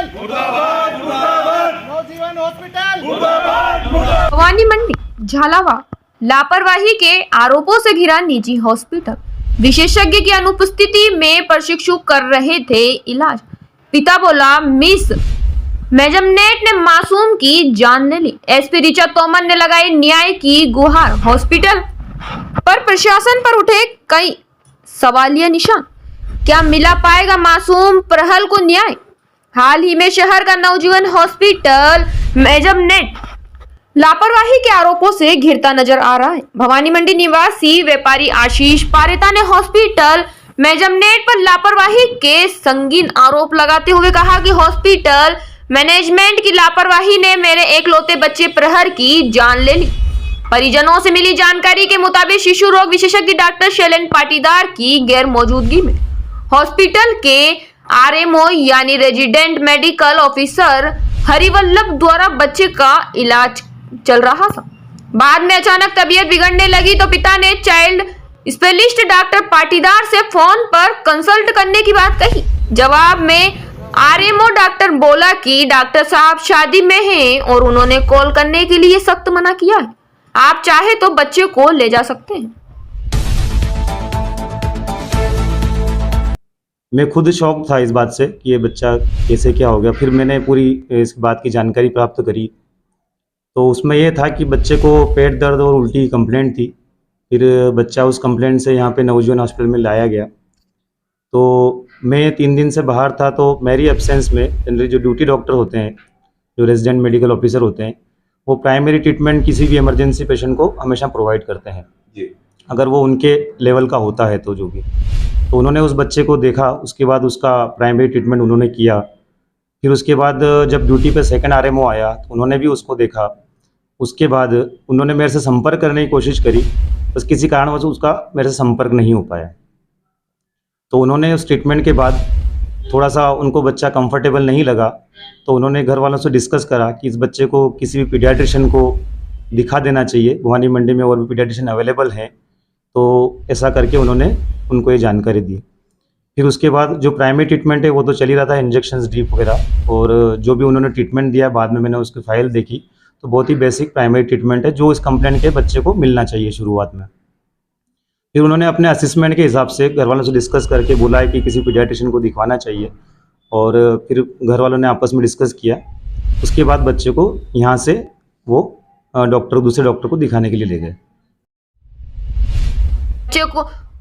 मुर्दाबाद मुर्दाबाद, नवजीवन हॉस्पिटल मुर्दाबाद। भवानी मंडी झालावाड़ लापरवाही के आरोपों से घिरा निजी हॉस्पिटल, विशेषज्ञ की अनुपस्थिति में प्रशिक्षु कर रहे थे इलाज। पिता बोला मिस मेजमनेट ने मासूम की जान ले ली। एसपी ऋचा तोमर ने लगाई न्याय की गुहार। हॉस्पिटल पर प्रशासन पर उठे कई सवालिया निशान। क्या मिला पाएगा मासूम प्रहल को न्याय? हाल ही में शहर का नवजीवन हॉस्पिटल मेजमनेट लापरवाही के आरोपों से घिरता नजर आ रहा है। भवानी मंडी निवासी व्यापारी आशीष पारेता ने हॉस्पिटल मेजमनेट पर लापरवाही के संगीन आरोप लगाते हुए कहा कि हॉस्पिटल मैनेजमेंट की लापरवाही ने मेरे एकलौते बच्चे प्रहर की जान ले ली। परिजनों से मिली जानकारी के मुताबिक शिशु रोग विशेषज्ञ डॉक्टर शैलेंद्र पाटीदार की गैर मौजूदगी में हॉस्पिटल के आरएमओ यानी रेजिडेंट मेडिकल ऑफिसर हरिवल्लभ द्वारा बच्चे का इलाज चल रहा था। बाद में अचानक तबीयत बिगड़ने लगी तो पिता ने चाइल्ड स्पेशलिस्ट डॉक्टर पाटीदार से फोन पर कंसल्ट करने की बात कही। जवाब में आरएमओ डॉक्टर बोला कि डॉक्टर साहब शादी में हैं और उन्होंने कॉल करने के लिए सख्त मना किया है। आप चाहे तो बच्चे को ले जा सकते हैं। मैं खुद शॉक था इस बात से कि ये बच्चा कैसे क्या हो गया। फिर मैंने पूरी इस बात की जानकारी प्राप्त करी तो उसमें यह था कि बच्चे को पेट दर्द और उल्टी की कंप्लेंट थी। फिर बच्चा उस कंप्लेंट से यहाँ पे नवजीवन हॉस्पिटल में लाया गया। तो मैं 3 दिन से बाहर था तो मेरी एब्सेंस में जनरली जो ड्यूटी डॉक्टर होते हैं, जो रेजिडेंट मेडिकल ऑफिसर होते हैं, वो प्राइमरी ट्रीटमेंट किसी भी इमरजेंसी पेशेंट को हमेशा प्रोवाइड करते हैं जी, अगर वो उनके लेवल का होता है तो जो भी। तो उन्होंने उस बच्चे को देखा, उसके बाद उसका प्राइमरी ट्रीटमेंट उन्होंने किया। फिर उसके बाद जब ड्यूटी पे सेकंड आरएमओ आया तो उन्होंने भी उसको देखा। उसके बाद उन्होंने मेरे से संपर्क करने की कोशिश करी, बस किसी कारणवश उसका मेरे से संपर्क नहीं हो पाया। तो उन्होंने उस ट्रीटमेंट के बाद थोड़ा सा उनको बच्चा कंफर्टेबल नहीं लगा तो उन्होंने घर वालों से डिस्कस करा कि इस बच्चे को किसी भी पीडियाट्रिशियन को दिखा देना चाहिए। भवानी मंडी में और भी पीडियाट्रिशियन अवेलेबल हैं, तो ऐसा करके उन्होंने उनको ये जानकारी दी। फिर उसके बाद जो प्राइमरी ट्रीटमेंट है वो तो चल ही रहा था, इंजेक्शंस ड्रिप वगैरह, और जो भी उन्होंने ट्रीटमेंट दिया बाद में मैंने उसकी फाइल देखी तो बहुत ही बेसिक प्राइमरी ट्रीटमेंट है जो इस कंप्लेंट के बच्चे को मिलना चाहिए शुरुआत में। फिर उन्होंने अपने असेसमेंट के हिसाब से घर वालों से डिस्कस करके बोला है कि किसी पीडियाट्रिशियन को दिखवाना चाहिए, और फिर घर वालों ने आपस में डिस्कस किया। उसके बाद बच्चे को यहाँ से वो दूसरे डॉक्टर को दिखाने के लिए ले गए।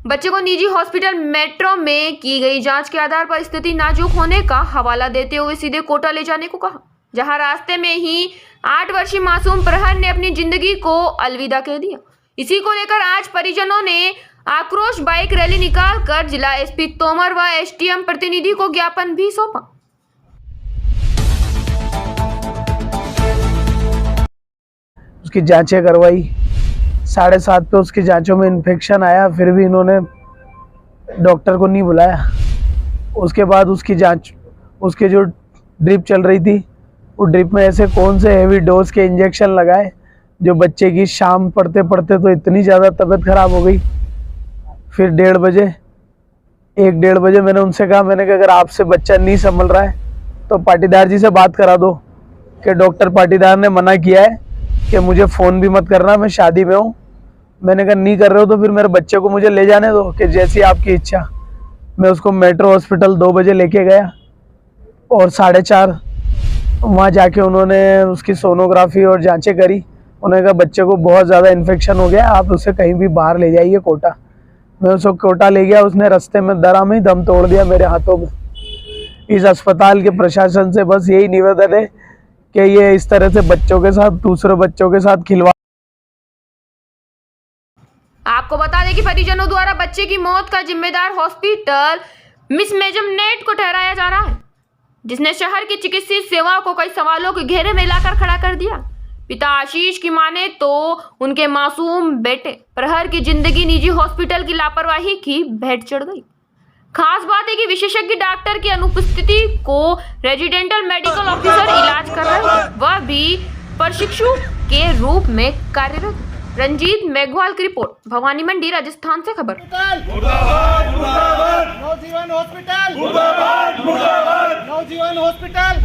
बच्चे को निजी हॉस्पिटल मेट्रो में की गई जांच के आधार पर स्थिति नाजुक होने का हवाला देते हुए सीधे कोटा ले जाने को कहा, जहां रास्ते में ही 8 वर्षीय मासूम प्रहर ने अपनी जिंदगी को अलविदा कह दिया। इसी को लेकर आज परिजनों ने आक्रोश बाइक रैली निकालकर जिला एसपी तोमर व एसडीएम प्रतिनिधि को ज्ञापन भी सौंपा। उसकी जांचें करवाई, 7:30 पे उसकी जांचों में इन्फेक्शन आया, फिर भी इन्होंने डॉक्टर को नहीं बुलाया। उसके बाद उसकी जांच, उसके जो ड्रिप चल रही थी वो ड्रिप में ऐसे कौन से हेवी डोज के इंजेक्शन लगाए जो बच्चे की शाम पढ़ते पढ़ते तो इतनी ज़्यादा तबीयत ख़राब हो गई। फिर 1:30 बजे मैंने उनसे कहा, मैंने कहा अगर आपसे बच्चा नहीं संभल रहा है तो पाटीदार जी से बात करा दो। कि डॉक्टर पाटीदार ने मना किया है कि मुझे फ़ोन भी मत करना, मैं शादी में हूँ। मैंने कहा नहीं कर रहे हो तो फिर मेरे बच्चे को मुझे ले जाने दो, कि जैसी आपकी इच्छा। मैं उसको मेट्रो हॉस्पिटल 2 बजे लेके गया और 4:30 वहाँ जाके उन्होंने उसकी सोनोग्राफी और जांचें करी। उन्होंने कहा बच्चे को बहुत ज़्यादा इन्फेक्शन हो गया, आप उसे कहीं भी बाहर ले जाइए कोटा। मैं उसको कोटा ले गया, उसने रास्ते में दरा में ही दम तोड़ दिया मेरे हाथों में। इस अस्पताल के प्रशासन से बस यही निवेदन है कि ये इस तरह से बच्चों के साथ, दूसरे बच्चों के साथ खिलवाड़। आपको बता दें कि परिजनों द्वारा बच्चे की मौत का जिम्मेदार हॉस्पिटल मिस मेजमनेट को ठहराया जा रहा है, जिसने शहर की चिकित्सीय सेवाओं को कई सवालों के घेरे में लाकर खड़ा कर दिया। पिता आशीष की माने तो उनके मासूम बेटे प्रहर की जिंदगी निजी हॉस्पिटल की लापरवाही की भेंट चढ़ गई। खास बात है कि विशेषज्ञ डॉक्टर की अनुपस्थिति को रेजिडेंटल मेडिकल ऑफिसर इलाज कर रहे हैं, वह भी प्रशिक्षु के रूप में कार्यरत। रंजीत मेघवाल की रिपोर्ट, भवानी मंडी, राजस्थान से खबर। नवजीवन हॉस्पिटल, नवजीवन हॉस्पिटल।